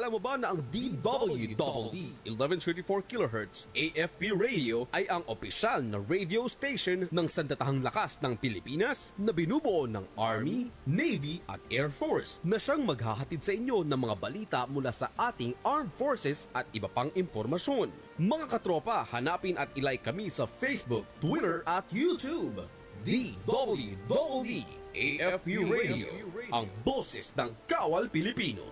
Alam mo ba na ang DWDD 1134 kHz AFP Radio ay ang opisyal na radio station ng Sandatahang Lakas ng Pilipinas na binubuo ng Army, Navy at Air Force na siyang maghahatid sa inyo ng mga balita mula sa ating Armed Forces at iba pang impormasyon. Mga katropa, hanapin at ilike kami sa Facebook, Twitter at YouTube. DWDD AFP Radio, ang boses ng Kawal Pilipino.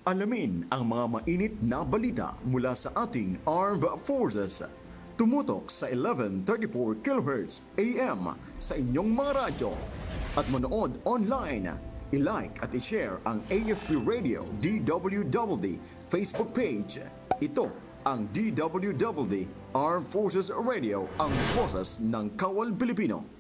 Alamin ang mga mainit na balita mula sa ating Armed Forces. Tumutok sa 1134 kHz AM sa inyong mga radyo at manood online. I-like at i-share ang AFP Radio DWDD Facebook page. Ito ang DWDD Armed Forces Radio, ang boses ng Kawal Pilipino.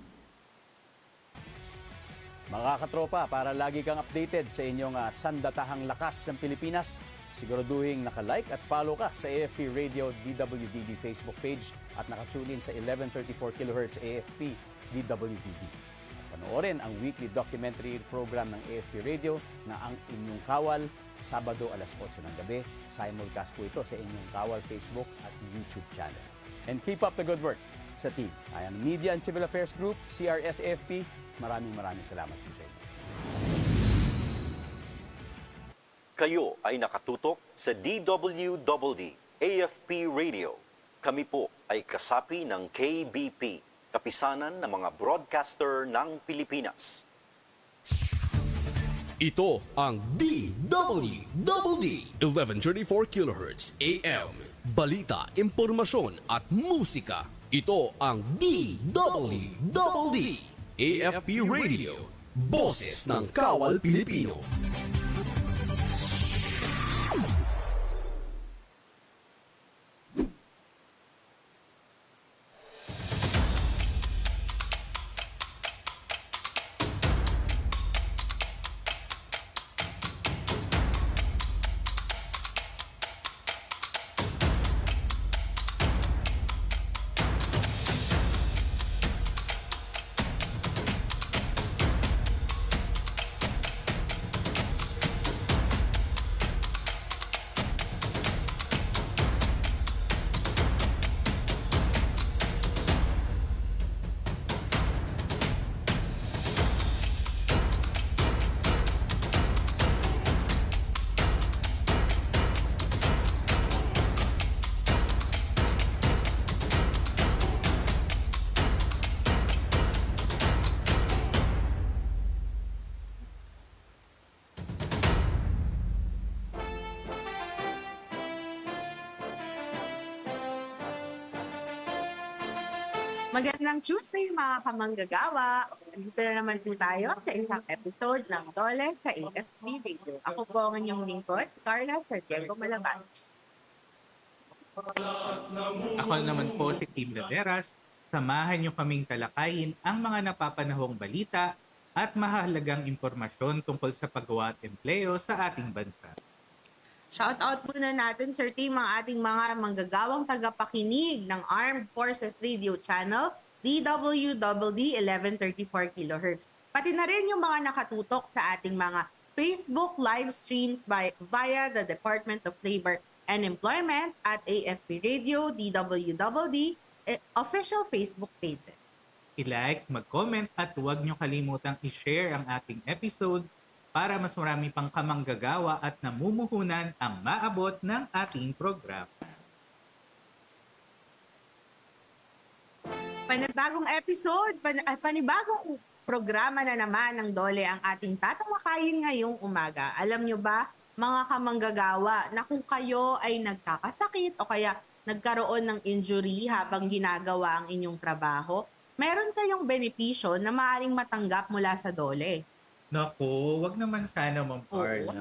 Mga katropa, para lagi kang updated sa inyong sandatahang lakas ng Pilipinas, siguraduhin naka-like at follow ka sa AFP Radio DWDD Facebook page at naka-tune in sa 1134 kHz AFP DWDD. Panoorin ang weekly documentary program ng AFP Radio na Ang Inyong Kawal, Sabado alas 8 ng gabi. Simulcast po ito sa Inyong Kawal Facebook at YouTube channel. And keep up the good work sa team. Ayan, Media and Civil Affairs Group, CRS-AFP, maraming salamat po sa inyo. Kayo ay nakatutok sa DWDD AFP Radio. Kami po ay kasapi ng KBP, kapisanan ng mga broadcaster ng Pilipinas. Ito ang DWDD 1134 kHz AM. Balita, impormasyon at musika. Ito ang DWDD AFP Radio, boses ng Kawal Pilipino. Magandang Tuesday mga kamanggagawa. Dito na naman po tayo sa isang episode ng Dole sa AFP Radio. Ako po ang inyong lingkod, Carla Santiago Malabas. Ako naman po si Tim Laderas. Samahan niyo kaming talakayin ang mga napapanahong balita at mahalagang impormasyon tungkol sa paggawa at empleo sa ating bansa. Shoutout muna natin, Sir Tim, ang ating mga manggagawang tagapakinig ng Armed Forces Radio Channel, DWDD 1134 kHz. Pati na rin yung mga nakatutok sa ating mga Facebook live streams via the Department of Labor and Employment at AFP Radio, DWDD, official Facebook pages. I-like, mag-comment at huwag niyo kalimutang i-share ang ating episode para mas marami pang kamanggagawa at namumuhunan ang maabot ng ating programa. Panibagong episode, panibagong programa na naman ng Dole ang ating tatalakayin ngayong umaga. Alam nyo ba, mga kamanggagawa, na kung kayo ay nagkakasakit o kaya nagkaroon ng injury habang ginagawa ang inyong trabaho, meron kayong benepisyo na maaaring matanggap mula sa Dole. Naku, wag naman sana, Ma'am Carla.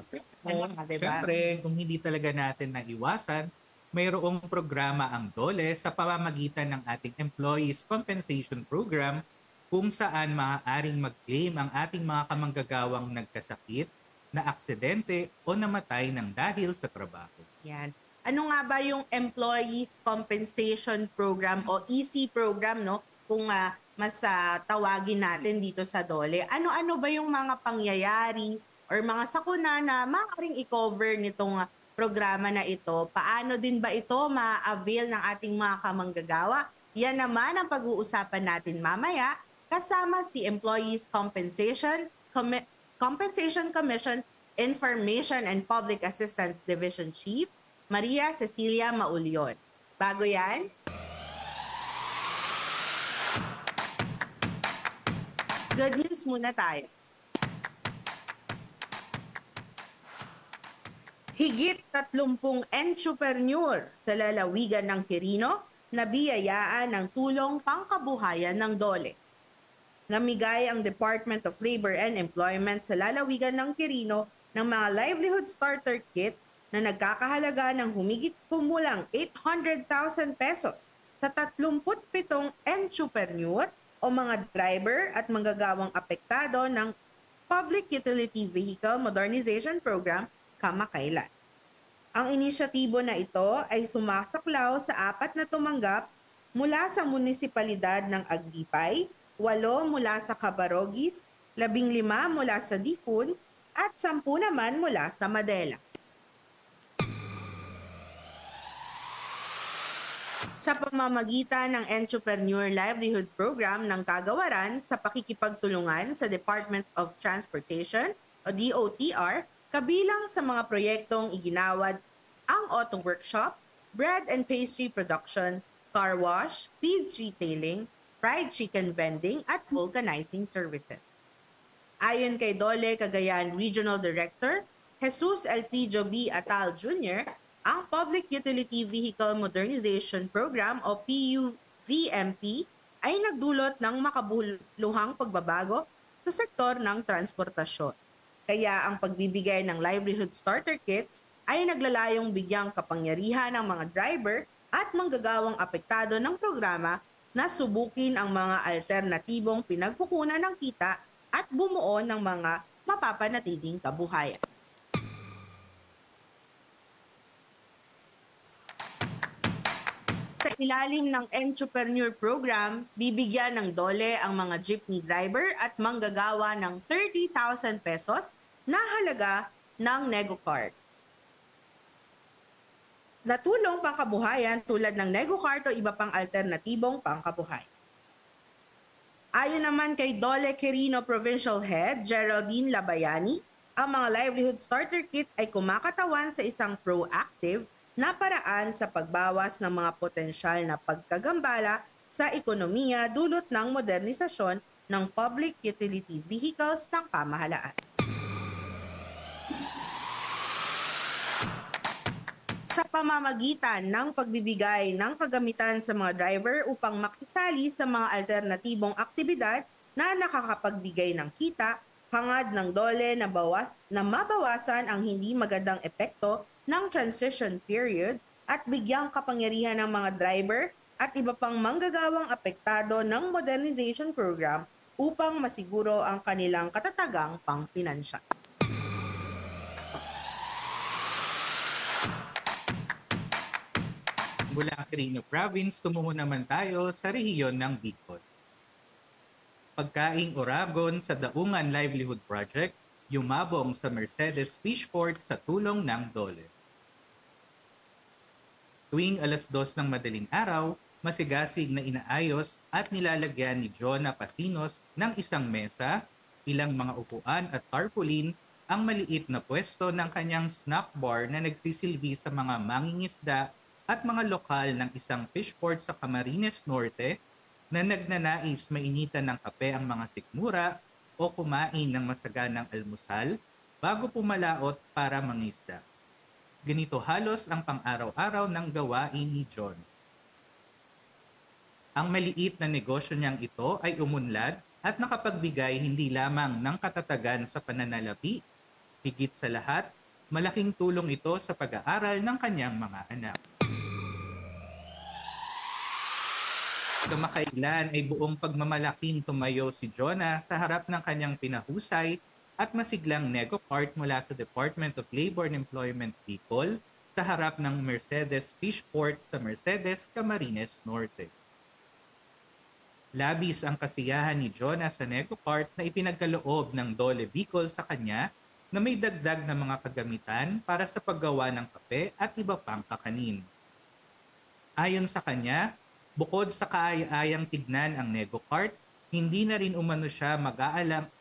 Siyempre, kung hindi talaga natin naiwasan, mayroong programa ang DOLE sa pamamagitan ng ating Employees Compensation Program kung saan maaaring mag-claim ang ating mga kamanggagawang nagkasakit, na aksidente o namatay ng dahil sa trabaho. Yan. Ano nga ba yung Employees Compensation Program o EC program, no? Kung tawagin natin dito sa DOLE. Ano-ano ba yung mga pangyayari or mga sakuna na maaaring i-cover nitong programa na ito? Paano din ba ito ma-avail ng ating mga kamanggagawa? Yan naman ang pag-uusapan natin mamaya kasama si Employees Compensation Commission Information and Public Assistance Division Chief, Maria Cecilia Maulion. Bago yan, good news muna tayo. Higit 30 entrepreneur sa lalawigan ng Quirino na biyayaan ng tulong pangkabuhayan ng DOLE. Namigay ang Department of Labor and Employment sa lalawigan ng Quirino ng mga livelihood starter kit na nagkakahalaga ng humigit kumulang 800,000 pesos sa 37 entrepreneur o mga driver at manggagawang apektado ng Public Utility Vehicle Modernization Program kamakailan. Ang inisyatibo na ito ay sumasaklaw sa 4 na tumanggap mula sa munisipalidad ng Agdipay, 8 mula sa Cabarogis, 15 mula sa Difun, at 10 naman mula sa Madela. Sa pamamagitan ng Entrepreneur Livelihood Program ng Kagawaran sa pakikipagtulungan sa Department of Transportation o DOTR, kabilang sa mga proyektong iginawad ang auto workshop, bread and pastry production, car wash, feeds retailing, fried chicken vending at vulcanizing services. Ayon kay DOLE Cagayan Regional Director Jesus Elpidio B. Atal Jr., ang Public Utility Vehicle Modernization Program o PUVMP ay nagdulot ng makabuluhang pagbabago sa sektor ng transportasyon. Kaya ang pagbibigay ng livelihood starter kits ay naglalayong bigyang kapangyarihan ng mga driver at manggagawang apektado ng programa na subukin ang mga alternatibong pinagkukunan ng kita at bumuo ng mga mapapanatiling kabuhayan. Sa ilalim ng Entrepreneur Program, bibigyan ng DOLE ang mga jeepney driver at manggagawa ng 30,000 pesos na halaga ng NegoCard. Na tulong pangkabuhayan tulad ng NegoCard o iba pang alternatibong pangkabuhay. Ayon naman kay DOLE Quirino Provincial Head Geraldine Labayani, ang mga livelihood starter kit ay kumakatawan sa isang proactive na paraan sa pagbawas ng mga potensyal na pagkagambala sa ekonomiya dulot ng modernisasyon ng public utility vehicles ng pamahalaan. Sa pamamagitan ng pagbibigay ng kagamitan sa mga driver upang makisali sa mga alternatibong aktibidad na nakakapagbigay ng kita, hangad ng DOLE na mabawasan ang hindi magandang epekto ng transition period at bigyang kapangyarihan ng mga driver at iba pang manggagawang apektado ng modernization program upang masiguro ang kanilang katatagang pangpinansya. Mula Quirino Province, tumungo naman tayo sa rehiyon ng Bicol. Pagkaing Oragon sa Daungan Livelihood Project, yumabong sa Mercedes Fishport sa tulong ng DOLE. Tuwing 2:00 ng madaling araw, masigasig na inaayos at nilalagyan ni Jonah Pasinos ng isang mesa, ilang mga upuan at tarpaulin ang maliit na pwesto ng kanyang snack bar na nagsisilbi sa mga mangingisda at mga lokal ng isang fishport sa Camarines Norte na nagnanais mainitan ng kape ang mga sikmura o kumain ng masaganang almusal bago pumalaot para mangisda. Ganito halos ang pang-araw-araw ng gawain ni John. Ang maliit na negosyo niyang ito ay umunlad at nakapagbigay hindi lamang ng katatagan sa pananalapi, higit sa lahat, malaking tulong ito sa pag-aaral ng kanyang mga anak. Kamakailan ay buong pagmamalaking tumayo si Jonah sa harap ng kanyang pinahusay at masiglang NegoCart mula sa Department of Labor and Employment Bicol sa harap ng Mercedes Fishport sa Mercedes, Camarines Norte. Labis ang kasiyahan ni Jonah sa NegoCart na ipinagkaloob ng Dole Bicol sa kanya na may dagdag na mga kagamitan para sa paggawa ng kape at iba pang kakanin. Ayon sa kanya, bukod sa kaaya-ayang tignan ang NegoCart, hindi na rin umano siya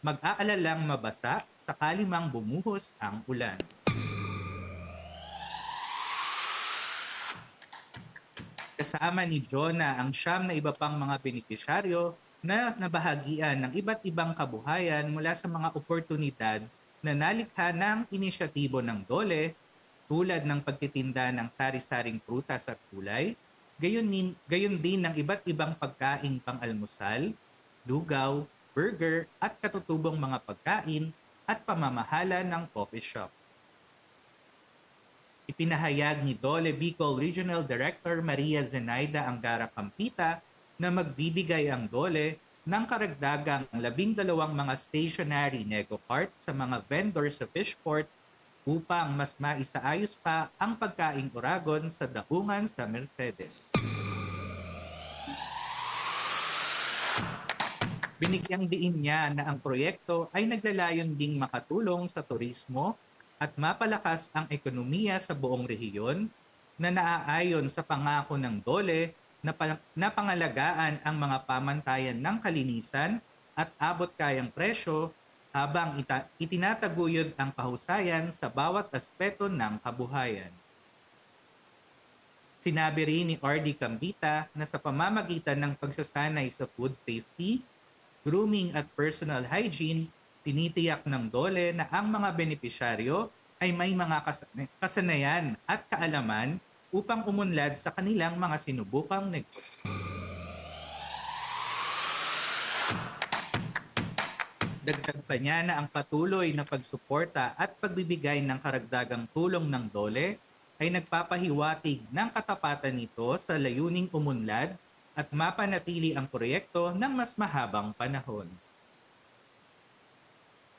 mag-aalalang mabasa sakali mang bumuhos ang ulan. Kasama ni Jonah ang siyam na iba pang mga benepisyaryo na nabahagian ng iba't ibang kabuhayan mula sa mga oportunidad na nalikha ng inisyatibo ng Dole tulad ng pagtitinda ng sari-saring prutas at gulay, gayon din ng iba't ibang pagkaing pang-almusal, lugaw, burger at katutubong mga pagkain at pamamahala ng coffee shop. Ipinahayag ni Dole Bicol Regional Director Maria Zenaida Angara Campita na magbibigay ang Dole ng karagdagang 12 mga stationary NegoCart sa mga vendors sa Fishport upang mas maisaayos pa ang pagkaing Oragon sa daungan sa Mercedes. Binigyang diin niya na ang proyekto ay naglalayon ding makatulong sa turismo at mapalakas ang ekonomiya sa buong rehiyon na naaayon sa pangako ng Dole na pangalagaan ang mga pamantayan ng kalinisan at abot-kayang presyo habang itinataguyod ang kahusayan sa bawat aspeto ng kabuhayan. Sinabi rin ni R.D. Cambita na sa pamamagitan ng pagsasanay sa food safety, grooming at personal hygiene, tinitiyak ng Dole na ang mga benepisyaryo ay may mga kasanayan at kaalaman upang umunlad sa kanilang mga sinubukang negosyo. Dagdag pa niya na ang patuloy na pagsuporta at pagbibigay ng karagdagang tulong ng Dole ay nagpapahiwatig ng katapatan nito sa layuning umunlad at mapanatili ang proyekto ng mas mahabang panahon.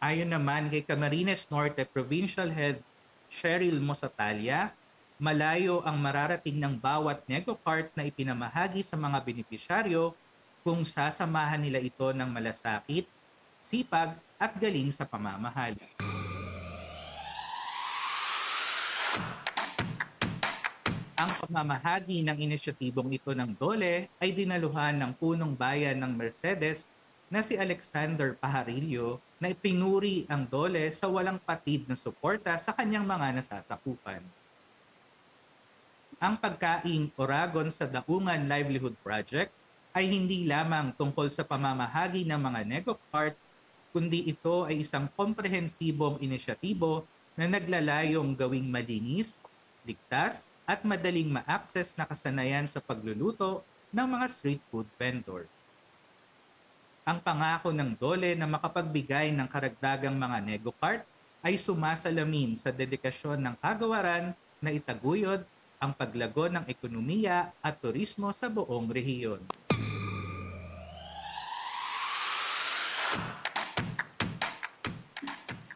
Ayon naman kay Camarines Norte Provincial Head Cheryl Mosatalia, malayo ang mararating ng bawat NegoCart na ipinamahagi sa mga benepisyaryo kung sasamahan nila ito ng malasakit, sipag at galing sa pamamahali. Ang pamamahagi ng inisyatibong ito ng Dole ay dinaluhan ng punong bayan ng Mercedes na si Alexander Pajarillo na ipinuri ang Dole sa walang patid na suporta sa kanyang mga nasasakupan. Ang pagkaing Oragon sa Daungan Livelihood Project ay hindi lamang tungkol sa pamamahagi ng mga NegoCart, kundi ito ay isang komprehensibong inisyatibo na naglalayong gawing malinis, ligtas, at madaling ma-access na kasanayan sa pagluluto ng mga street food vendor. Ang pangako ng Dole na makapagbigay ng karagdagang mga NegoCart ay sumasalamin sa dedikasyon ng kagawaran na itaguyod ang paglago ng ekonomiya at turismo sa buong rehiyon.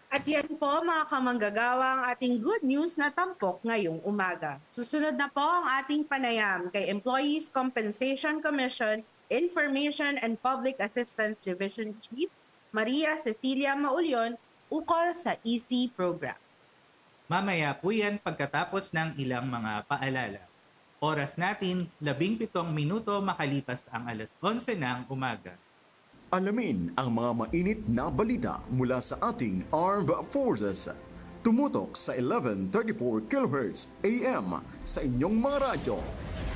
At yan po mga kamanggagawa ang ating good news na tampok ngayong umaga. Susunod na po ang ating panayam kay Employees Compensation Commission Information and Public Assistance Division Chief Maria Cecilia Maulyon ukol sa EC program. Mamaya po yan pagkatapos ng ilang mga paalala. Oras natin, 17 minuto makalipas ang alas 11 ng umaga. Alamin ang mga mainit na balita mula sa ating Armed Forces. Tumutok sa 1134 kHz AM sa inyong mga radyo.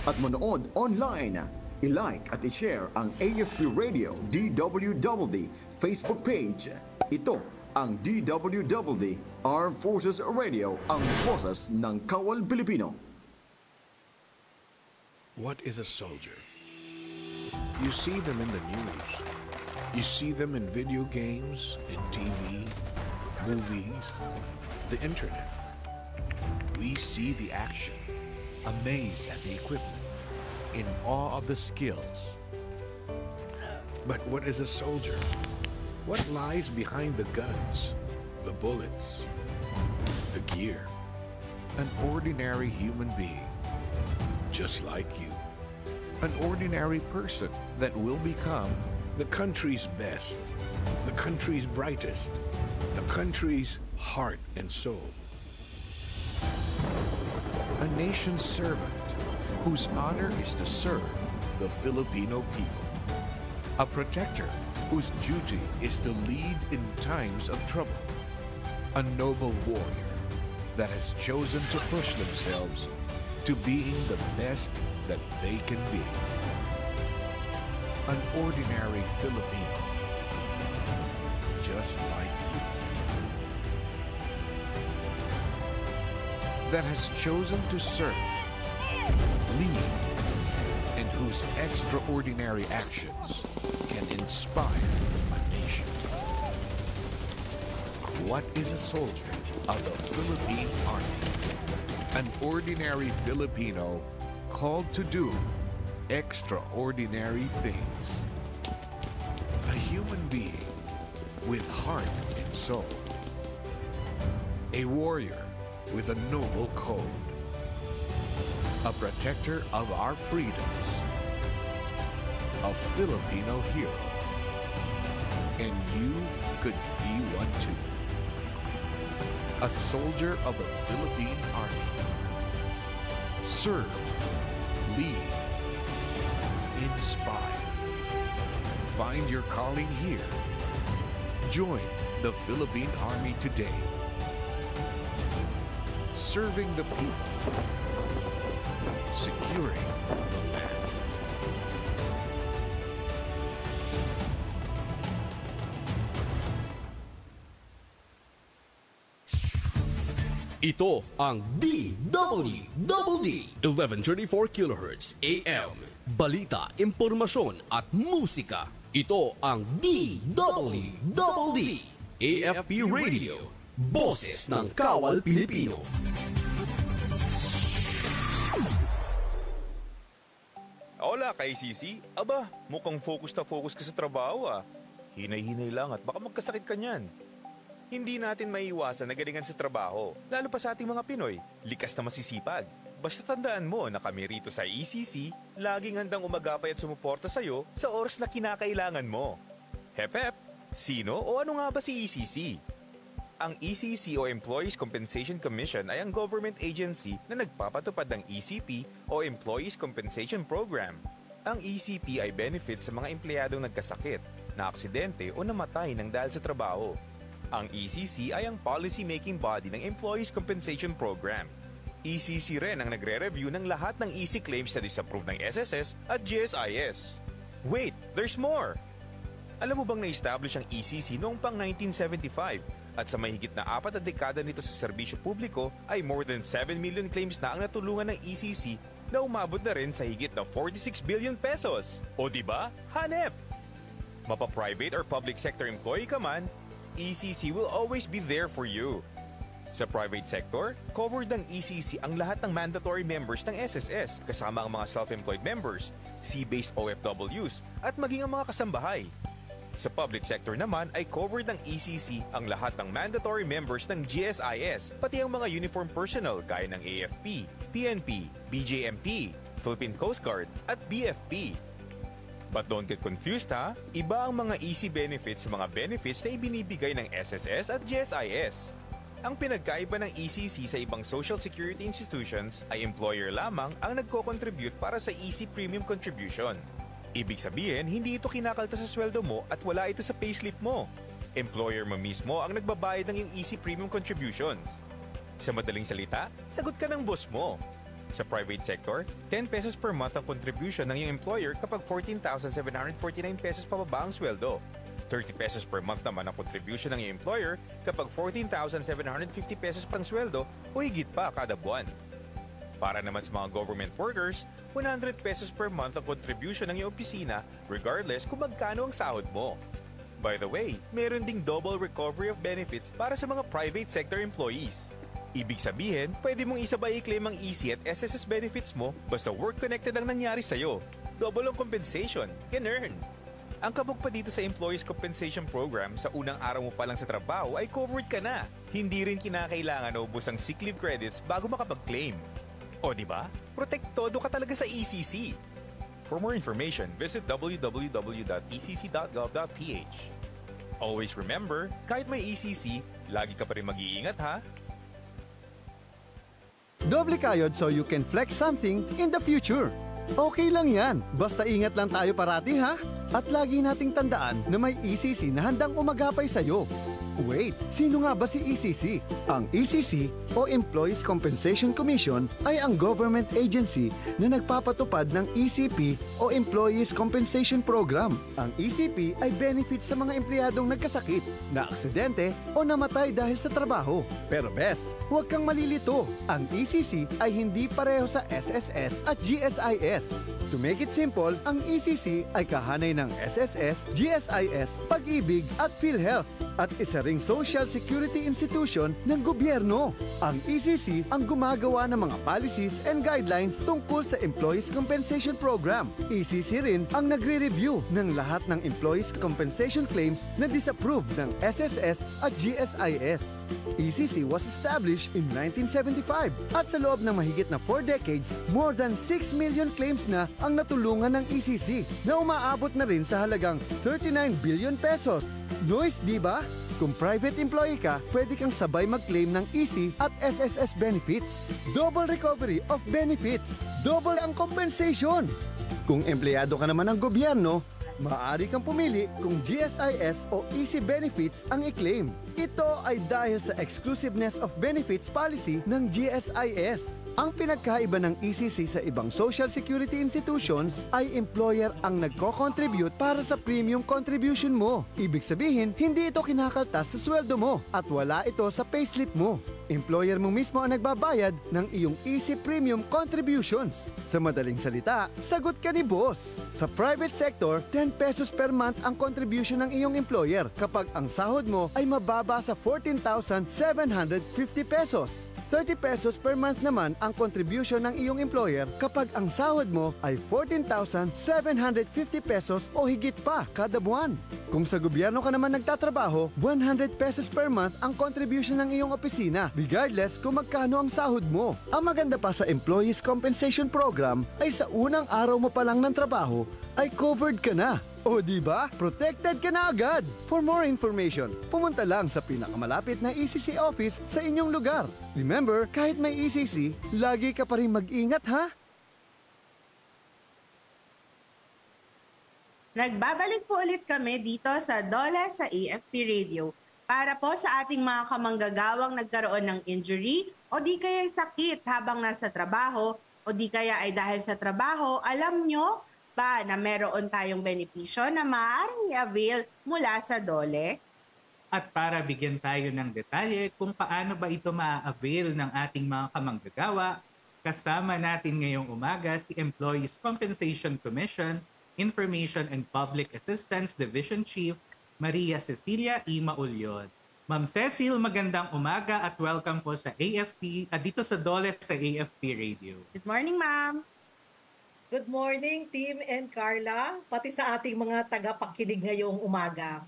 At manood online. I-like at i-share ang AFP Radio DWWD Facebook page. Ito ang DWWD Armed Forces Radio, ang boses ng Kawal Pilipino. What is a soldier? You see them in the news. You see them in video games, in TV, movies, the internet. We see the action, amazed at the equipment, in awe of the skills. But what is a soldier? What lies behind the guns, the bullets, the gear? An ordinary human being, just like you. An ordinary person that will become the country's best, the country's brightest, the country's heart and soul. A nation's servant whose honor is to serve the Filipino people. A protector whose duty is to lead in times of trouble. A noble warrior that has chosen to push themselves to being the best that they can be. An ordinary Filipino, just like you. That has chosen to serve, lead, and whose extraordinary actions can inspire a nation. What is a soldier of the Philippine Army? An ordinary Filipino called to do extraordinary things. A human being with heart and soul. A warrior with a noble code. A protector of our freedoms. A Filipino hero. And you could be one too. A soldier of the Philippine Army. Serve, lead, inspire. Find your calling here. Join the Philippine Army today. Serving the people. Securing the land. Ito ang DWDD 1134 kHz AM. Balita, impormasyon at musika. Ito ang DWDD AFP Radio. Boses ng Kawal Pilipino. Hola, kay Sisi. Aba, mukhang focus na focus ka sa trabaho ah. Hinay-hinay lang at baka magkasakit ka niyan. Hindi natin maiiwasan na galingan sa trabaho, lalo pa sa ating mga Pinoy, likas na masisipag. Basta tandaan mo na kami rito sa ECC, laging handang umagapay at sumuporta sa'yo sa oras na kinakailangan mo. Hep hep, sino o ano nga ba si ECC? Ang ECC o Employees Compensation Commission ay ang government agency na nagpapatupad ng ECP o Employees Compensation Program. Ang ECP ay benefits sa mga empleyadong nagkasakit, na-aksidente o namatay ng dahil sa trabaho. Ang ECC ay ang policy-making body ng Employees Compensation Program. ECC rin ang nagre-review ng lahat ng EC claims na disapprove ng SSS at GSIS. Wait, there's more! Alam mo bang na-establish ang ECC noong pang 1975 at sa mahigit na 4 na dekada nito sa serbisyo publiko ay more than 7 million claims na ang natulungan ng ECC na umabot na rin sa higit na 46 billion pesos. O diba? Hanep! Mapa-private or public sector employee ka man, ECC will always be there for you. Sa private sector, covered ng ECC ang lahat ng mandatory members ng SSS kasama ang mga self-employed members, sea-based OFWs at maging ang mga kasambahay. Sa public sector naman ay covered ng ECC ang lahat ng mandatory members ng GSIS pati ang mga uniform personnel gaya ng AFP, PNP, BJMP, Philippine Coast Guard at BFP. But don't get confused ha, iba ang mga EC benefits sa mga benefits na ibinibigay ng SSS at GSIS. Ang pinagkaiba ng ECC sa ibang social security institutions ay employer lamang ang nagko-contribute para sa EC premium contribution. Ibig sabihin, hindi ito kinakalta sa sweldo mo at wala ito sa payslip mo. Employer mo mismo ang nagbabayad ng iyong EC premium contributions. Sa madaling salita, sagot ka ng boss mo. Sa private sector, 10 pesos per month ang contribution ng iyong employer kapag 14,749 pesos pababa ang sweldo. 30 pesos per month naman ang contribution ng iyong employer kapag 14,750 pesos pang sweldo o higit pa kada buwan. Para naman sa mga government workers, 100 pesos per month ang contribution ng iyong opisina regardless kung magkano ang sahod mo. By the way, meron ding double recovery of benefits para sa mga private sector employees. Ibig sabihin, pwede mong isabay i-claim ang EC at SSS benefits mo basta work-connected ang nangyari sa'yo. Double ang compensation. Can earn. Ang kabog pa dito sa Employees Compensation Program, sa unang araw mo pa lang sa trabaho ay covered ka na. Hindi rin kinakailangan na ubos ang sick leave credits bago makapag-claim. O di ba? Protektodo ka talaga sa ECC. For more information, visit www.ecc.gov.ph. Always remember, kahit may ECC, lagi ka pa rin mag-iingat ha? Doble kayod so you can flex something in the future. Okay lang yan. Basta ingat lang tayo parati ha. At lagi nating tandaan na may ECC na handang umagapay sa'yo. Wait, sino nga ba si ECC? Ang ECC o Employees Compensation Commission ay ang government agency na nagpapatupad ng ECP o Employees Compensation Program. Ang ECP ay benefits sa mga empleyadong nagkasakit, na-aksidente o namatay dahil sa trabaho. Pero bes, huwag kang malilito. Ang ECC ay hindi pareho sa SSS at GSIS. To make it simple, ang ECC ay kahanay ng SSS, GSIS, Pag-ibig at PhilHealth at isa ring social security institution ng gobyerno. Ang ECC ang gumagawa ng mga policies and guidelines tungkol sa Employees Compensation Program. ECC rin ang nagre-review ng lahat ng Employees Compensation claims na disapproved ng SSS at GSIS. ECC was established in 1975 at sa loob ng mahigit na 4 decades, more than 6 million claims na ang natulungan ng ECC na umaabot na rin sa halagang 39 billion pesos. Noise, di ba? Kung private employee ka, pwede kang sabay mag-claim ng EC at SSS benefits. Double recovery of benefits. Double ang compensation. Kung empleyado ka naman ng gobyerno, maaari kang pumili kung GSIS o EC benefits ang i-claim. Ito ay dahil sa exclusiveness of benefits policy ng GSIS. Ang pinagkaiba ng ECC sa ibang social security institutions ay employer ang nagko-contribute para sa premium contribution mo. Ibig sabihin, hindi ito kinakaltas sa sweldo mo at wala ito sa payslip mo. Employer mo mismo ang nagbabayad ng iyong EC premium contributions. Sa madaling salita, sagot ka ni boss. Sa private sector, 10 pesos per month ang contribution ng iyong employer kapag ang sahod mo ay mababa sa 14,750 pesos. 30 pesos per month naman ang contribution ng iyong employer kapag ang sahod mo ay 14,750 pesos o higit pa kada buwan. Kung sa gobyerno ka naman nagtatrabaho, 100 pesos per month ang contribution ng iyong opisina, regardless kung magkano ang sahod mo. Ang maganda pa sa Employees Compensation Program ay sa unang araw mo pa lang ng trabaho ay covered ka na. O di ba? Protected ka na agad. For more information, pumunta lang sa pinakamalapit na ECC office sa inyong lugar. Remember, kahit may ECC, lagi ka pa rin mag-ingat ha? Nagbabalik po ulit kami dito sa DOLE sa AFP Radio para po sa ating mga kamanggagawang nagkaroon ng injury o di kaya sakit habang nasa trabaho o di kaya ay dahil sa trabaho, alam nyo ba na meron tayong benepisyo na maaaring i-avail mula sa DOLE? At para bigyan tayo ng detalye kung paano ba ito ma-avail ng ating mga kamanggagawa, kasama natin ngayong umaga si Employees Compensation Commission Information and Public Assistance Division Chief Maria Cecilia E. Maulyon. Ma'am Cecil, magandang umaga at welcome po sa AFP at dito sa DOLE sa AFP Radio. Good morning, ma'am. Good morning, Tim and Carla, pati sa ating mga tagapakinig ngayong umaga.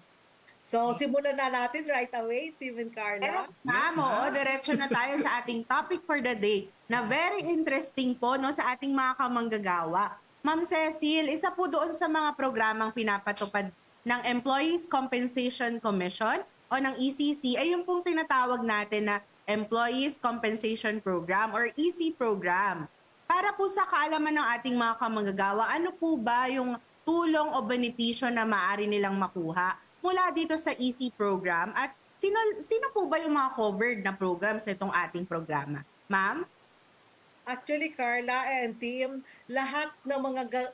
So, simulan na natin right away, Tim and Carla. Ma'am, oo, diretso na tayo sa ating topic for the day na very interesting po no, sa ating mga kamanggagawa. Ma'am Cecil, isa po doon sa mga programang pinapatupad ng Employees Compensation Commission o ng ECC ay yung pong tinatawag natin na Employees Compensation Program or EC Program. Para po sa kaalaman ng ating mga kamanggagawa, ano po ba yung tulong o benepisyo na maaari nilang makuha mula dito sa EC program at sino po ba yung mga covered na programs nitong ating programa? Ma'am? Actually, Carla and Tim, lahat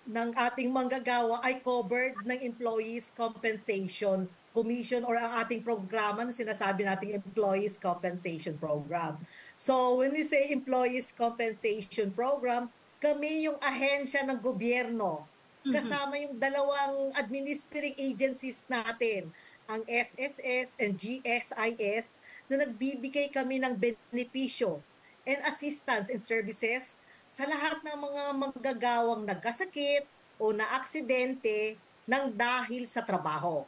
ng ating manggagawa ay covered ng Employees Compensation Commission or ang ating programa na sinasabi nating Employees Compensation Program. So, when we say Employees Compensation Program, kami yung ahensya ng gobyerno. Kasama yung dalawang administrative agencies natin, ang SSS and GSIS, na nagbibigay kami ng benepisyo and assistance and services sa lahat ng mga manggagawang nagkasakit o na-aksidente ng dahil sa trabaho.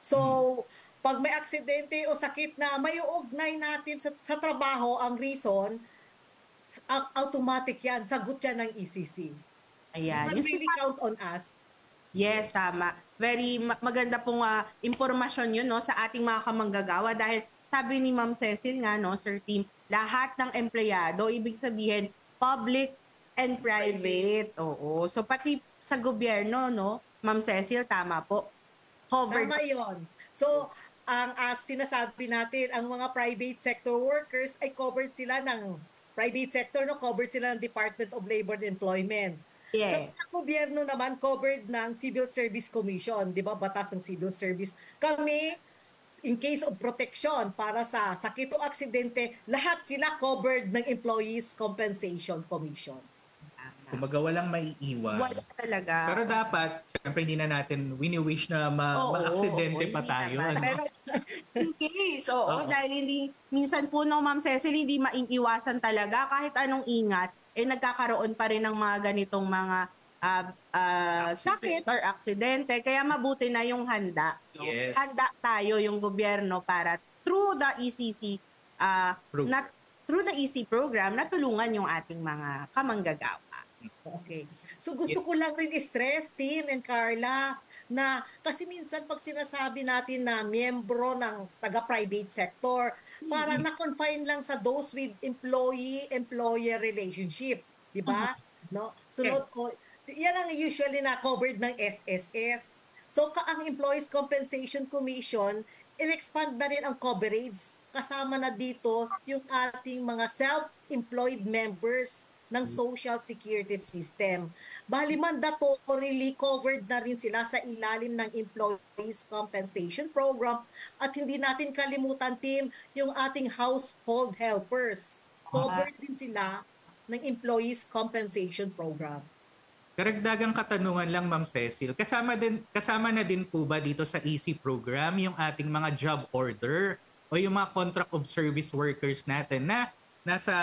So, pag may aksidente o sakit na maiuugnay natin sa trabaho, ang reason, automatic yan, sagot yan ng ECC. Ayan. Not really count on us. Yes, tama. Very maganda pong impormasyon yun, no, sa ating mga kamanggagawa dahil sabi ni Ma'am Cecil nga, no, Sir Tim, lahat ng empleyado, ibig sabihin public and private. Oo. So pati sa gobyerno, no, Ma'am Cecil, tama po. Covered. Tama yun. So, ang sinasabi natin, ang mga private sector workers ay covered sila ng private sector, no, covered sila ng Department of Labor and Employment. Yeah. Sa gobyerno naman, covered ng Civil Service Commission, di ba? Batas ng Civil Service. Kami, in case of protection para sa sakit o aksidente, lahat sila covered ng Employees Compensation Commission. Kumbaga walang maiiwan. Wala talaga. Pero dapat, syempre hindi na natin wini-wish na ma-aksidente pa tayo. Ano? Pero in case, dahil hindi, minsan po no, Ma'am Cecil, hindi maiiwasan talaga kahit anong ingat, nagkakaroon pa rin ng mga ganitong mga sakit or aksidente. Kaya mabuti na yung handa. No? Yes. Handa tayo yung gobyerno para through the ECC, through the EC program, natulungan yung ating mga kamanggagawa. Okay. So gusto ko lang rin i-stress, Tim and Carla, na kasi minsan pag sinasabi natin na miyembro ng taga-private sector, parang na-confine lang sa those with employee-employer relationship. Di ba? No? Sunod ko, yan ang usually na covered ng SSS. So ang Employees Compensation Commission, in-expand na rin ang coverage. Kasama na dito yung ating mga self-employed members ng Social Security System. Bali, mandatorily covered na rin sila sa ilalim ng Employees Compensation Program at hindi natin kalimutan, Tim, yung ating household helpers. Covered din sila ng Employees Compensation Program. Karagdagang katanungan lang, Ma'am Cecil. Kasama na din po ba dito sa EC program yung ating mga job order o yung mga contract of service workers natin na nasa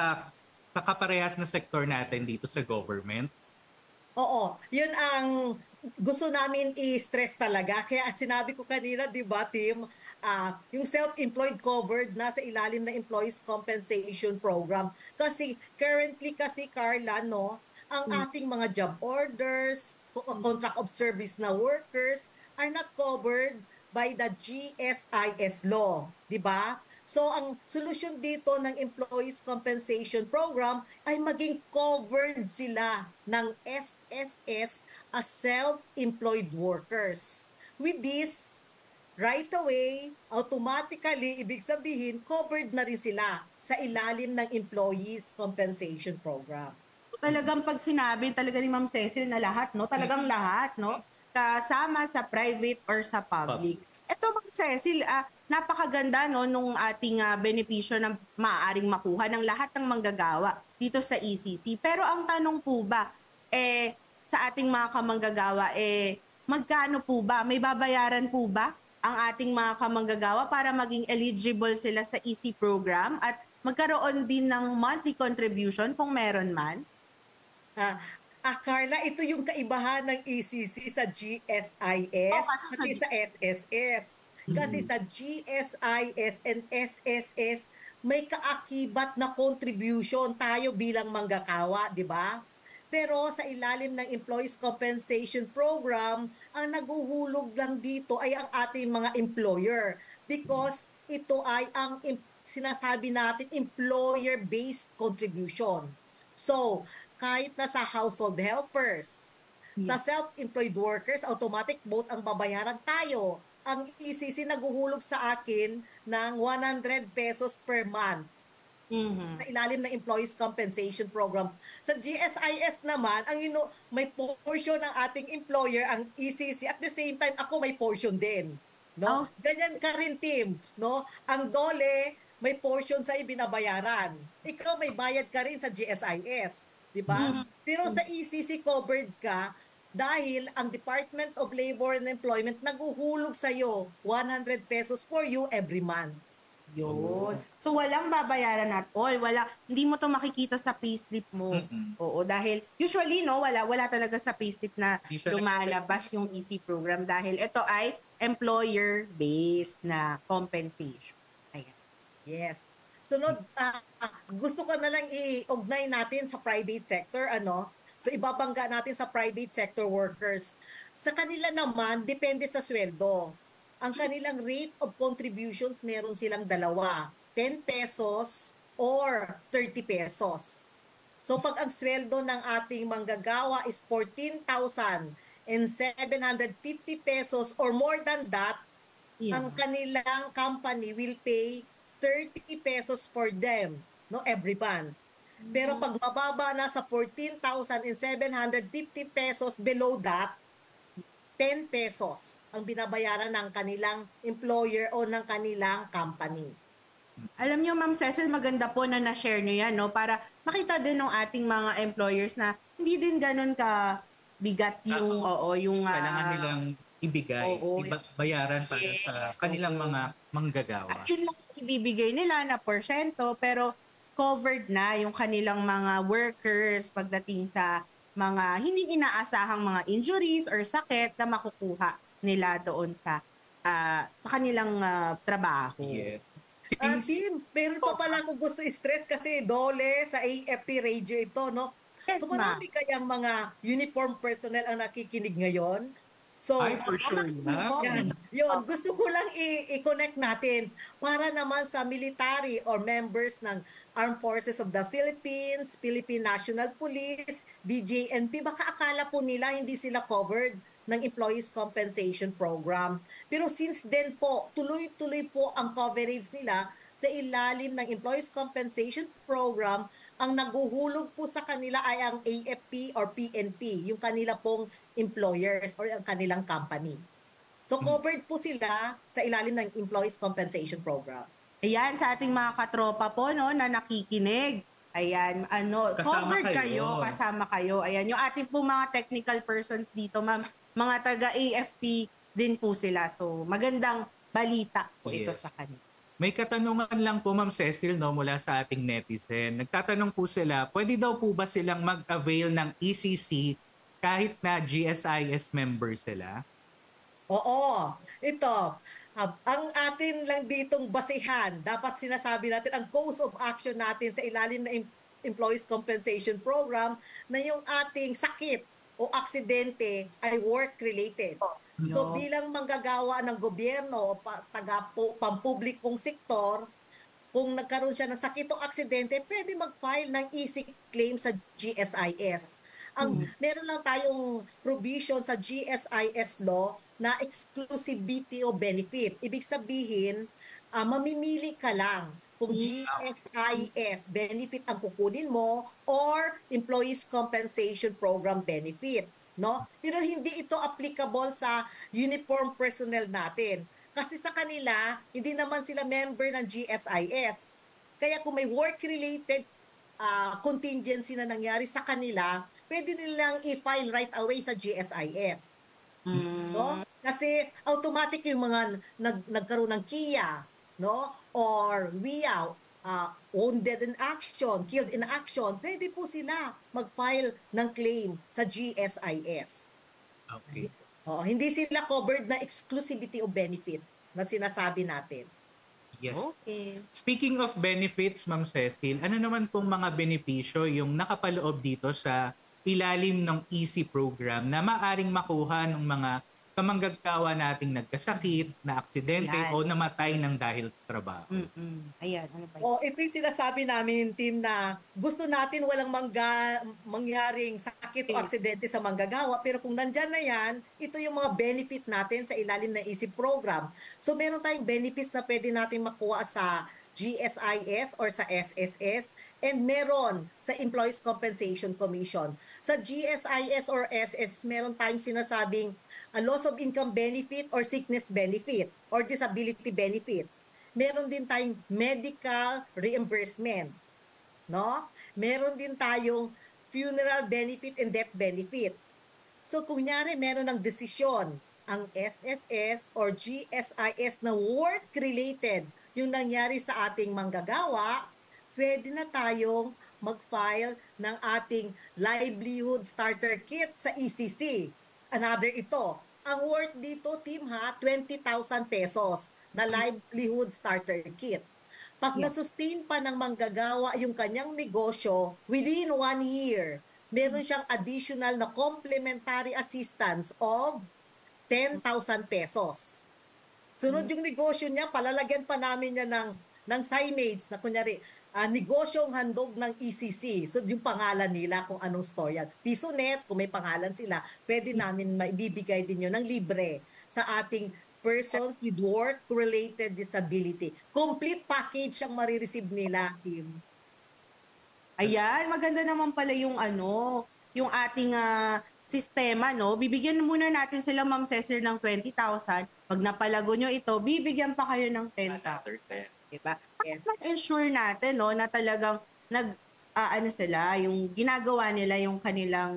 kakaparehas na sektor natin dito sa government? Oo, yun ang gusto namin i-stress talaga. Kaya sinabi ko kanina, di ba, Tim, yung self-employed covered na sa ilalim ng Employees Compensation Program. Kasi currently kasi, Carla, no, ang ating mga job orders, contract of service na workers are not covered by the GSIS law, di ba? So, ang solusyon dito ng Employees Compensation Program ay maging covered sila ng SSS as self-employed workers. With this, right away, automatically, ibig sabihin, covered na rin sila sa ilalim ng Employees Compensation Program. Talagang pag sinabi talaga ni Ma'am Cecil na lahat, no? Talagang lahat, no? Kasama sa private or sa public. Ito, Ma'am Cecil, napakaganda, no, nung ating benepisyo na maaaring makuha ng lahat ng manggagawa dito sa ECC. Pero ang tanong po ba, sa ating mga kamanggagawa, magkano po ba? May babayaran po ba ang ating mga kamanggagawa para maging eligible sila sa EC program at magkaroon din ng monthly contribution kung meron man? Carla, ito yung kaibahan ng ECC sa GSIS kasi sa SSS. Kasi sa GSIS and SSS, may kaakibat na contribution tayo bilang manggagawa, di ba? Pero sa ilalim ng Employees Compensation Program, ang naguhulog lang dito ay ang ating mga employer because ito ay ang sinasabi natin employer-based contribution. So, kahit na sa household helpers, sa self-employed workers, automatic both ang babayaran tayo. Ang ECC naguhulog sa akin ng 100 pesos per month sa ilalim ng Employees Compensation Program. Sa GSIS naman, may portion ng ating employer, ang ECC, at the same time, ako may portion din. No? Ganyan ka rin, Tim. No? Ang DOLE, may portion sa ibinabayaran. Ikaw may bayad ka rin sa GSIS. Diba? Pero sa ECC covered ka dahil ang Department of Labor and Employment naguhulog sa'yo 100 pesos for you every month. Yun. So walang babayaran at all. Hindi mo to makikita sa payslip mo. Oo, dahil usually wala talaga sa payslip na lumalabas yung EC program dahil ito ay employer-based na compensation. Ayan. Yes. Sunod, gusto ko na lang i-ugnay natin sa private sector, So ibabangga natin sa private sector workers. Sa kanila naman, depende sa sweldo. Ang kanilang rate of contributions, meron silang dalawa. 10 pesos or 30 pesos. So pag ang sweldo ng ating manggagawa is 14,750 pesos or more than that, ang kanilang company will pay 30 pesos for them, every month. Pero pag mababa na sa 14,750 pesos, below that, 10 pesos ang binabayaran ng kanilang employer o ng kanilang company. Alam niyo, Ma'am Cecil, maganda po na na-share niyo yan, para makita din ng ating mga employers na hindi din ganun ka bigat yung kailangan nilang ibigay, bayaran para sa kanilang mga manggagawa. At yun lang ibibigay nila na porsyento, pero covered na yung kanilang mga workers pagdating sa mga hindi inaasahang mga injuries or sakit na makukuha nila doon sa kanilang trabaho. Yes. Tim, meron pa pala ako gusto i-stress kasi dole sa AFP radio ito, Yes, so marami kayang mga uniform personnel ang nakikinig ngayon. So, for sure yun, gusto ko lang i-connect natin para naman sa military or members ng Armed Forces of the Philippines, Philippine National Police, BJNP, baka akala po nila hindi sila covered ng Employees Compensation Program. Pero since then po, tuloy-tuloy po ang coverage nila sa ilalim ng Employees Compensation Program. Ang naguhulog po sa kanila ay ang AFP or PNP, yung kanila pong employers or ang kanilang company. So covered po sila sa ilalim ng Employees Compensation Program. Ayan, sa ating mga katropa po na nakikinig. Ayan, covered kayo, kasama kayo. Ayan, yung ating po mga technical persons dito, ma'am, mga taga-AFP din po sila. So, magandang balita po ito sa kanila. May katanungan lang po, Ma'am Cecil, mula sa ating netizen. Nagtatanong po sila, pwede daw po ba silang mag-avail ng ECC kahit na GSIS member sila? Oo. Ito, ang atin lang ditong basihan, dapat sinasabi natin, ang course of action natin sa ilalim ng Employees Compensation Program na yung ating sakit o aksidente ay work-related. So bilang manggagawa ng gobyerno o pampublikong sektor, kung nagkaroon siya ng sakit o aksidente, pwede mag-file ng EC claim sa GSIS. Meron lang tayong provision sa GSIS law na exclusivity o benefit. Ibig sabihin, mamimili ka lang kung GSIS benefit ang kukunin mo or Employees Compensation Program benefit. Pero hindi ito applicable sa uniform personnel natin. Kasi sa kanila, hindi naman sila member ng GSIS. Kaya kung may work-related contingency na nangyari sa kanila, pwede nilang i-file right away sa GSIS. Kasi automatic yung mga nagkaroon ng KIA, or WIA, wounded in action, killed in action, pwede po sila mag-file ng claim sa GSIS. Okay. Hindi sila covered na exclusivity o benefit na sinasabi natin. Yes. Okay. Speaking of benefits, Ma'am Cecil, ano naman pong mga benepisyo yung nakapaloob dito sa ilalim ng EC program na maaring makuha ng mga kamanggagawa nating nagkasakit, na aksidente o namatay ng dahil sa trabaho? Ayan, ano ba? Ito yung sinasabi namin, team, na gusto natin walang mangyaring sakit o aksidente sa manggagawa, pero kung nandyan na yan, ito yung mga benefit natin sa ilalim ng EC program. So meron tayong benefits na pwede natin makuha sa GSIS or sa SSS, and meron sa Employees Compensation Commission. Sa GSIS or SSS, meron tayong sinasabing a loss of income benefit or sickness benefit or disability benefit. Meron din tayong medical reimbursement. Meron din tayong funeral benefit and death benefit. So kunyari meron ng desisyon ang SSS or GSIS na work-related yung nangyari sa ating manggagawa, pwede na tayong mag-file ng ating livelihood starter kit sa ECC. Another ito. Ang worth dito, team ha, 20,000 pesos na livelihood starter kit. Pag nasustain pa ng manggagawa yung kanyang negosyo within 1 year, meron siyang additional na complementary assistance of 10,000 pesos. Sunod yung negosyo niya, palalagyan pa namin niya ng signage na kunyari, negosyong handog ng ECC. So yung pangalan nila kung anong store yan. PisoNet, kung may pangalan sila, pwede namin maibibigay din yun ng libre sa ating persons with work-related disability. Complete package ang marireceive nila, Kim. Ayan, maganda naman pala yung yung ating sistema, no? Bibigyan muna natin sila, Ma'am Cecil, ng 20,000. Pag napalago nyo ito, bibigyan pa kayo ng 10,000. Diba? Yes. Ensure natin, no, na talagang yung ginagawa nila yung kanilang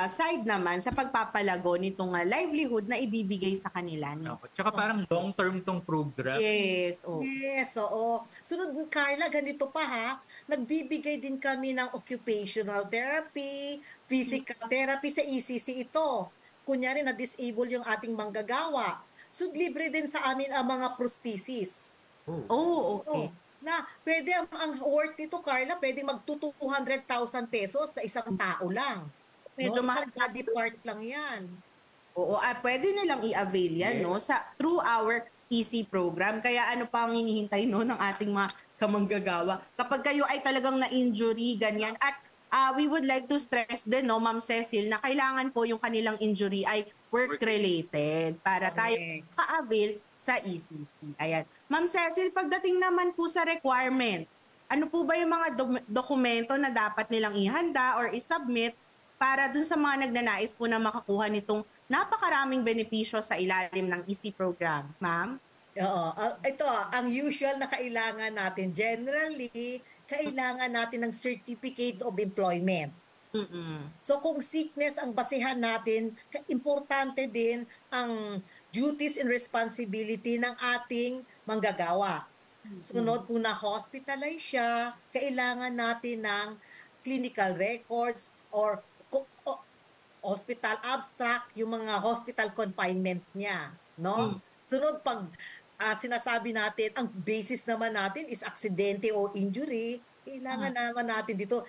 side naman sa pagpapalago nitong livelihood na ibibigay sa kanila. No? Tsaka parang long-term tong program. Yes. Oh. Yes, oo. Sunod, Carla, ganito pa ha. Nagbibigay din kami ng occupational therapy, physical therapy sa ECC ito. Kunyari, na-disable yung ating manggagawa. So, libre din sa amin ang mga prosthesis. Oh, okay. Na pwede ang worth nito, Carla, pwede mag 200,000 pesos sa isang tao lang. Medyo mahal. Body part lang yan. Oo, pwede nilang i-avail yan, no, through our EC program. Kaya ano pa ang hinihintay, no, ng ating mga kamanggagawa. Kapag kayo ay talagang na-injury, ganyan. At we would like to stress din, no, Ma'am Cecil, na kailangan po yung kanilang injury ay work-related para tayo ka-avail sa ECC. Ayan. Ma'am Cecil, pagdating naman po sa requirements, ano po ba yung mga dokumento na dapat nilang ihanda or isubmit para dun sa mga nagnanais po na makakuha nitong napakaraming benepisyo sa ilalim ng EC program? Ma'am? Oo. Ito, ang usual na kailangan natin. Generally, kailangan natin ng Certificate of Employment. So kung sickness ang basihan natin, importante din ang duties and responsibility ng ating manggagawa. Sunod, kung na-hospitalize siya, kailangan natin ng clinical records or hospital abstract, yung mga hospital confinement niya. No? Sunod, pag sinasabi natin, ang basis naman natin is aksidente o injury, kailangan naman natin dito,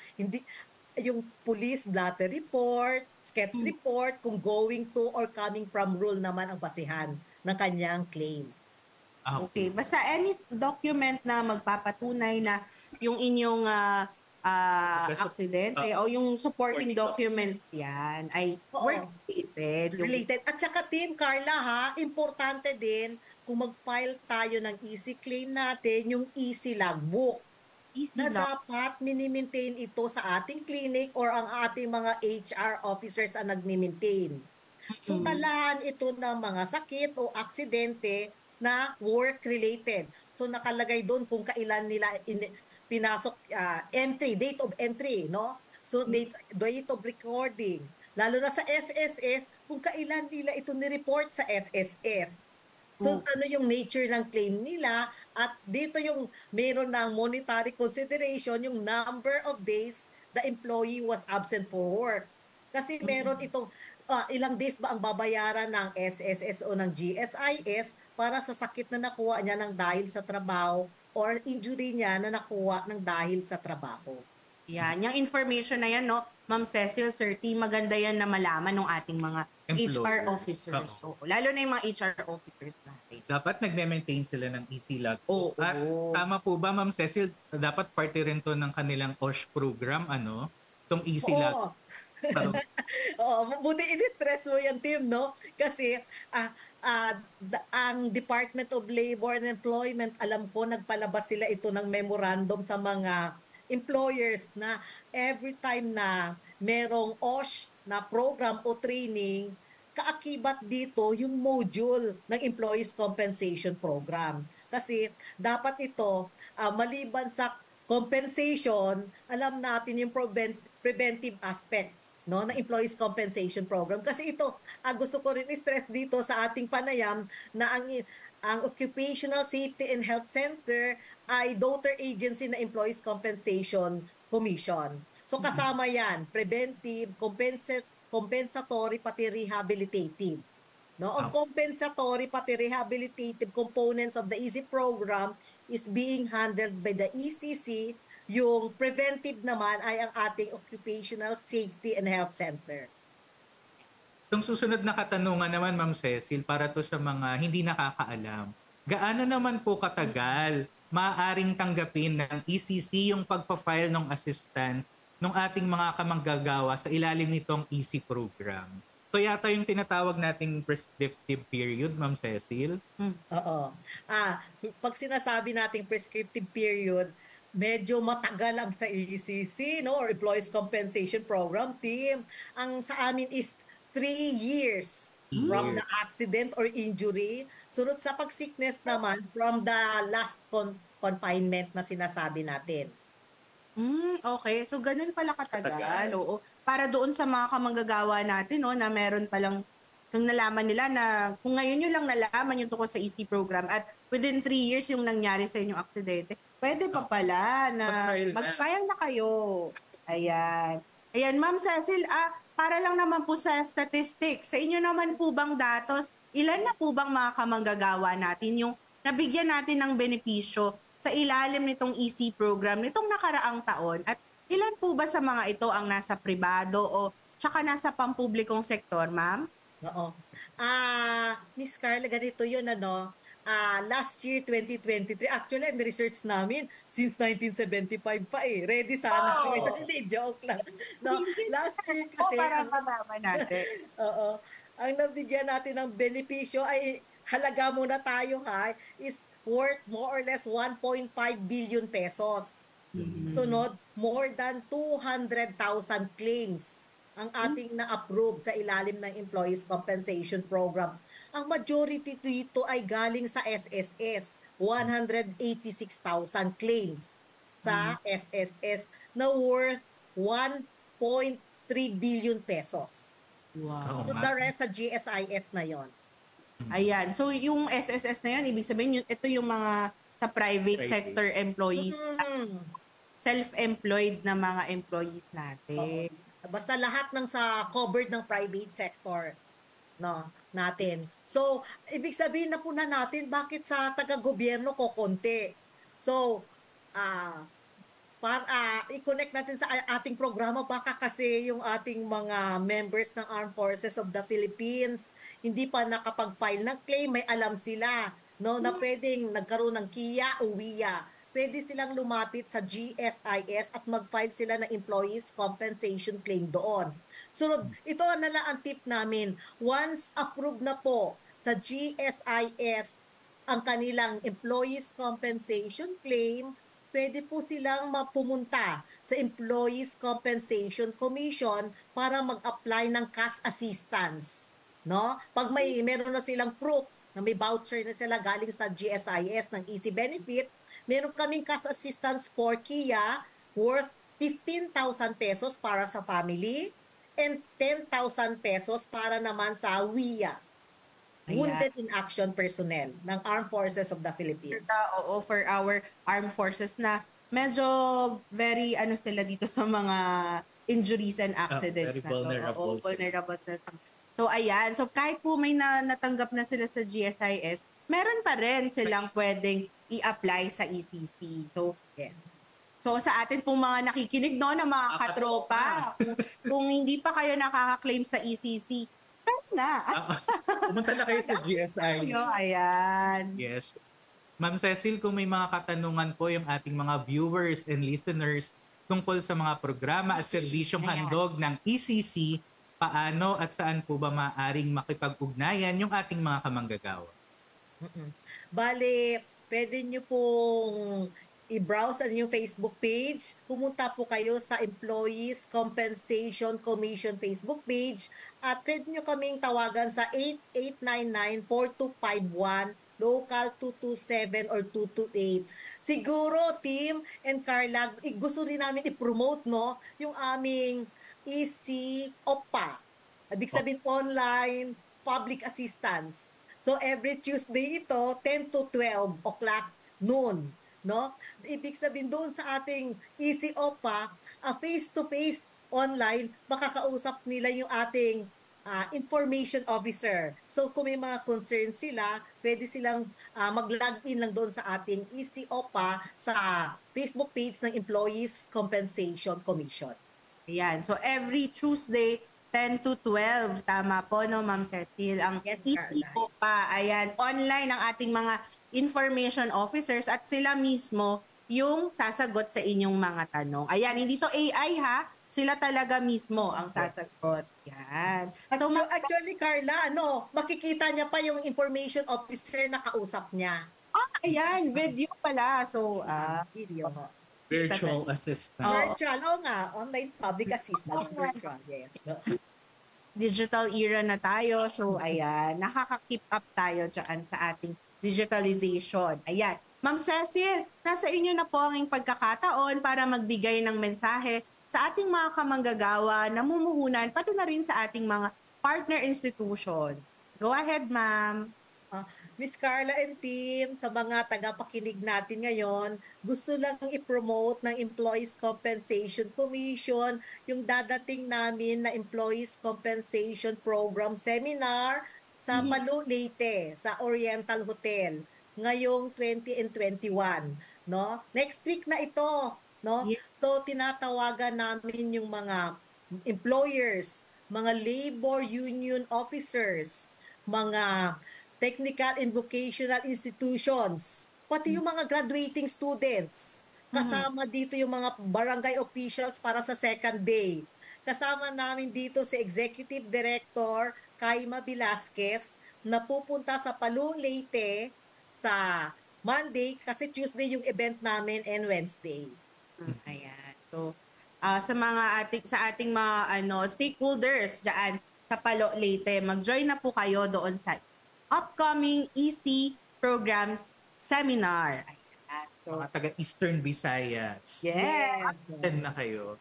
yung police blatter report, sketch report, kung going to or coming from rule naman ang basihan ng kanyang claim. Okay. Basta any document na magpapatunay na yung inyong aksidente o yung supporting documents yan ay work-related. Related. At saka team, Carla ha, importante din kung mag-file tayo ng EC claim natin, yung EC logbook. Na dapat mini-maintain ito sa ating clinic or ang ating mga HR officers ang nag-maintain. So, talahan ito ng mga sakit o aksidente na work-related. So, nakalagay doon kung kailan nila pinasok entry, date of entry, no? So, date of recording. Lalo na sa SSS, kung kailan nila ito ni-report sa SSS. So, ano yung nature ng claim nila at dito yung meron ng monetary consideration, yung number of days the employee was absent for work. Kasi meron itong ilang days ba ang babayaran ng SSS o ng GSIS para sa sakit na nakuha niya ng dahil sa trabaho or injury niya na nakuha ng dahil sa trabaho. Yan, yung information na yan, no, Ma'am Cecil, Sir T, maganda yan na malaman ng ating mga HR officers. So, lalo na yung mga HR officers natin. Dapat nagme-maintain sila ng EC log. At tama po ba, Ma'am Cecil, dapat parte rin to ng kanilang OSH program, itong EC log. Buti in-stress mo yan, team, no? Kasi ang Department of Labor and Employment, alam ko, nagpalabas sila ito ng memorandum sa mga employers na every time na merong OSH na program o training, kaakibat dito yung module ng Employees Compensation Program. Kasi dapat ito, maliban sa compensation, alam natin yung preventive aspect, no, ng Employees Compensation Program. Kasi ito, gusto ko rin i-stress dito sa ating panayam na Ang Occupational Safety and Health Center ay daughter agency na Employees Compensation Commission. So kasama yan, preventive, compensatory, pati rehabilitative. No? Ang compensatory pati rehabilitative components of the EASY program is being handled by the ECC. Yung preventive naman ay ang ating Occupational Safety and Health Center. Itong susunod na katanungan naman, Ma'am Cecil, para to sa mga hindi nakakaalam. Gaano naman po katagal maaaring tanggapin ng ECC yung pagpa-file ng assistance ng ating mga kamanggagawa sa ilalim nitong EC program? So yata yung tinatawag nating prescriptive period, Ma'am Cecil? Oo. Pag sinasabi nating prescriptive period, medyo matagal ang sa ECC, no, or Employees Compensation Program team. Ang sa amin is 3 years from the accident or injury. Sunod sa pag-sickness naman from the last confinement na sinasabi natin. Okay. So, ganun pala katagal. Oo. Para doon sa mga kamanggagawa natin, no, na meron palang kung nalaman nila na kung ngayon nyo lang nalaman yung tungkol sa EC program at within 3 years yung nangyari sa inyong aksidente, pwede pa pala na mag-file na kayo. Ayan. Ayan, Ma'am Cecil, para lang naman po sa statistics, sa inyo naman po bang datos, ilan na po bang mga kamanggagawa natin yung nabigyan natin ng benepisyo sa ilalim nitong EC program nitong nakaraang taon? At ilan po ba sa mga ito ang nasa pribado o tsaka nasa pampublikong sektor, Ma'am? Oo. Miss Carla, ganito yun, ano? Last year, 2023, actually, ang research namin, since 1975 pa eh. Ready sana. Hindi, joke lang. No, last year kasi... para malaman natin. Oo. Ang nabigyan natin ng benepisyo ay, halaga muna tayo ha, is worth more or less 1.5 billion pesos. Sunod, more than 200,000 claims ang ating na-approve sa ilalim ng Employees Compensation Program. Ang majority dito ay galing sa SSS, 186,000 claims sa SSS na worth 1.3 billion pesos. Wow. So the rest sa GSIS na yon. Ayan. So yung SSS na yun, ibig sabihin ito yung mga sa private sector employees, self-employed na mga employees natin. Basta lahat ng sa covered ng private sector, no, natin. So, ibig sabihin na po na natin bakit sa taga-gobyerno ko konti. So, i-connect natin sa ating programa, baka kasi yung ating mga members ng Armed Forces of the Philippines hindi pa nakapag-file ng claim, may alam sila, no, na pwedeng nagkaroon ng KIA o WIA. Pwede silang lumapit sa GSIS at mag-file sila ng Employees Compensation Claim doon. Sunod, ito na lang ang tip namin. Once approved na po sa GSIS ang kanilang Employees Compensation Claim, pwede po silang mapumunta sa Employees Compensation Commission para mag-apply ng cash assistance. No? Pag meron na silang proof na may voucher na sila galing sa GSIS ng Easy Benefit, meron kaming cash assistance for KIA worth 15,000 pesos para sa family and 10,000 pesos para naman sa WIA, Wounded in Action Personnel ng Armed Forces of the Philippines. Oo, for our armed forces na medyo very sila dito sa mga injuries and accidents. Very vulnerable. Vulnerable. So ayan, so kahit po may natanggap na sila sa GSIS, meron pa rin silang pwedeng i-apply sa ECC. So, yes. So, sa atin pong mga nakikinig, no, na mga katropa, kung hindi pa kayo nakaka-claim sa ECC, tara na. Pumunta na kayo sa GSI. Ayan. Yes. Ma'am Cecil, kung may mga katanungan po yung ating mga viewers and listeners tungkol sa mga programa at serbisyong handog ng ECC, paano at saan po ba maaaring makipag-ugnayan yung ating mga kamanggagawa? Bale, pwede nyo pong i-browse ang inyong Facebook page. Pumunta po kayo sa Employees Compensation Commission Facebook page at pwede nyo kaming tawagan sa 8899-4251, local 227 or 228. Siguro, Team and Carla, gusto rin namin i-promote, no, yung aming EC OPA. Ibig sabihin online public assistance. So every Tuesday ito, 10 to 12 o'clock noon. No? Ibig sabihin doon sa ating ECOPA, face-to-face online, makakausap nila yung ating information officer. So kung may mga concerns sila, pwede silang mag-login lang doon sa ating ECOPA sa Facebook page ng Employees Compensation Commission. Ayan. So every Tuesday, 10 to 12. Tama po, no, Ma'am Cecil? Ang ECOPA, ayan, online ang ating mga information officers at sila mismo yung sasagot sa inyong mga tanong. Ayan, hindi to AI ha. Sila talaga mismo ang sasagot. Yan. So, actually, Carla, makikita niya pa yung information officer na kausap niya. Ayan, video pala. So, video. Virtual assistant. Virtual, nga. Online public assistance virtual, yes. Digital era na tayo. So, ayan, nakaka-keep up tayo dyan sa ating digitalization. Ayan. Ma'am Cecil, nasa inyo na po ang pagkakataon para magbigay ng mensahe sa ating mga kamanggagawa, namumuhunan, pati na rin sa ating mga partner institutions. Go ahead, ma'am. Miss Carla and team, sa mga tagapakinig natin ngayon, gusto lang i-promote ng Employees Compensation Commission yung dadating namin na Employees Compensation Program Seminar sa Palu, Leyte, sa Oriental Hotel, ngayong 20 and 21. No? Next week na ito. No? Yeah. So, tinatawagan namin yung mga employers, mga labor union officers, mga technical and vocational institutions, pati yung mga graduating students. Kasama dito yung mga barangay officials para sa second day. Kasama namin dito si Executive Director Kaima Velasquez na pupunta sa Palu, Leyte sa Monday kasi Tuesday yung event namin and Wednesday. Ayan. So, sa ating mga stakeholders diyan sa Palu, Leyte, mag-join na po kayo doon sa upcoming EC Programs Seminar. Ayan. So, mga taga-Eastern Visayas. Yes. Na kayo.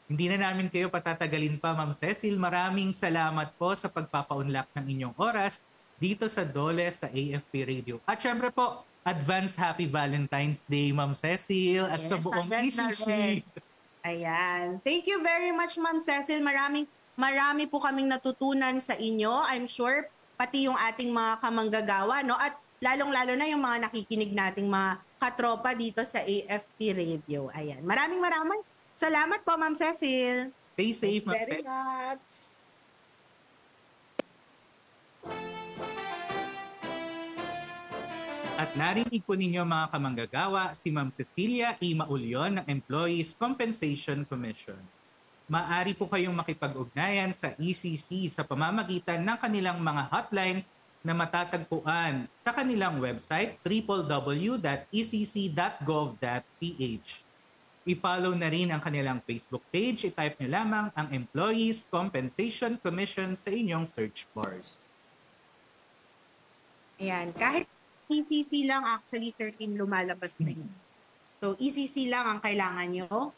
Hindi na namin kayo patatagalin pa, Ma'am Cecil. Maraming salamat po sa pagpapaunlak ng inyong oras dito sa Dole sa AFP Radio. At syempre po, advance Happy Valentine's Day, Ma'am Cecil, at sa buong ECC. Ayan. Thank you very much, Ma'am Cecil. Marami po kaming natutunan sa inyo. I'm sure, pati yung ating mga kamanggagawa, no? At lalong-lalo na yung mga nakikinig nating mga katropa dito sa AFP Radio. Ayan. Maraming salamat po, Ma'am Cecil. Stay safe, Ma'am Cecil. Very much. At narinig po ninyo mga kamanggagawa si Ma'am Cecilia E. Maulyon ng Employees Compensation Commission. Maaari po kayong makipag-ugnayan sa ECC sa pamamagitan ng kanilang mga hotlines na matatagpuan sa kanilang website www.ecc.gov.ph. I-follow na rin ang kanilang Facebook page. I-type nyo lamang ang Employees Compensation Commission sa inyong search bars. Ayan. Kahit ECC lang, actually 13 lumalabas na yun. So, ECC lang ang kailangan nyo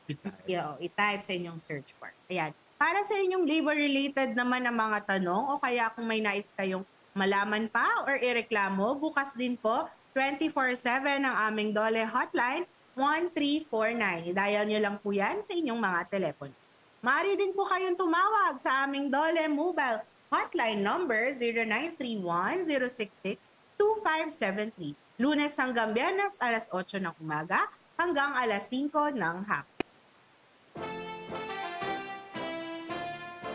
i-type sa inyong search bars. Ayan. Para sa inyong labor-related naman na mga tanong o kaya kung may nais kayong malaman pa or ireklamo, bukas din po 24/7 ang aming Dole Hotline 1349. I-dial nyo lang po yan sa inyong mga telepono. Maaari din po kayong tumawag sa aming Dole Mobile Hotline number 0931-066-2573. Lunes hanggang Biyernes, alas 8 ng umaga hanggang alas 5 ng hapon.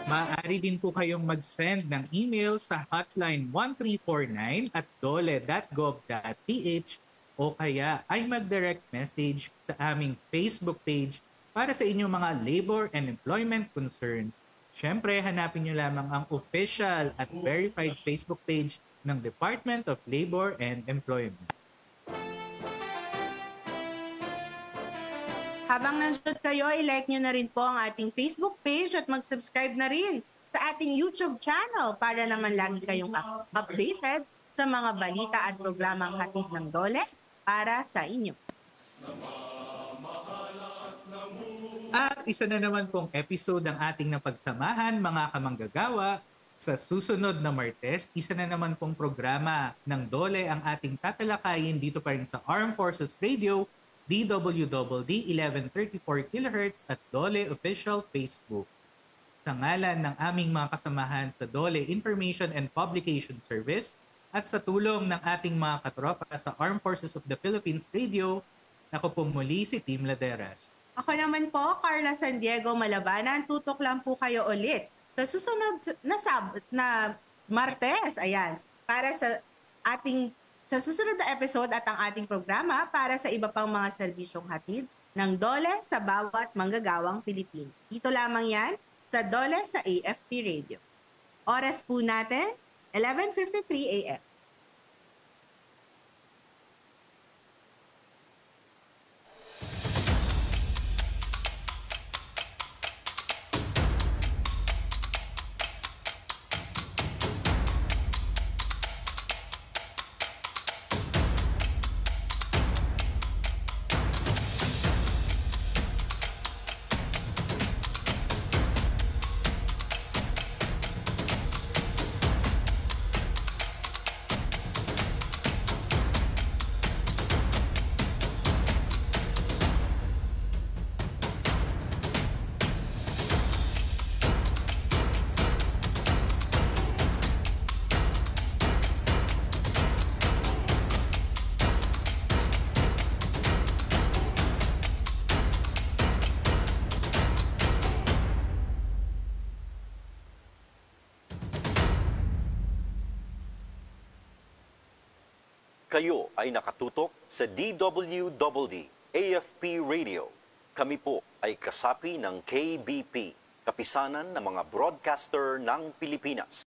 Maaari din po kayong mag-send ng email sa hotline 1349 at dole.gov.ph o kaya ay mag-direct message sa aming Facebook page para sa inyong mga labor and employment concerns. Siyempre, hanapin nyo lamang ang official at verified Facebook page ng Department of Labor and Employment. Habang nandiyan kayo, i-like nyo na rin po ang ating Facebook page at mag-subscribe na rin sa ating YouTube channel para naman lagi kayong updated sa mga balita at programang hatid ng Dole para sa inyo. At isa na naman pong episode ng ating napagsamahan, mga kamanggagawa, Sa susunod na Martes, isa na naman pong programa ng DOLE ang ating tatalakayin dito pa rin sa Armed Forces Radio, DWDD 1134 kHz at DOLE Official Facebook. Sa ngalan ng aming mga kasamahan sa DOLE Information and Publication Service at sa tulong ng ating mga katropa sa Armed Forces of the Philippines Radio, ako po muli si Team Laderas. Ako naman po, Carla San Diego Malabanan. Tutok lang po kayo ulit sa susunod na Martes, ayan, para sa susunod na episode at ang ating programa para sa iba pang mga serbisyong hatid ng DOLE sa bawat manggagawang Pilipino. Dito lamang yan sa DOLE sa AFP Radio. Oras po natin, 11:53 a.m. Kayo ay nakatutok sa DWDD AFP Radio. Kami po ay kasapi ng KBP, Kapisanan ng mga Broadcaster ng Pilipinas.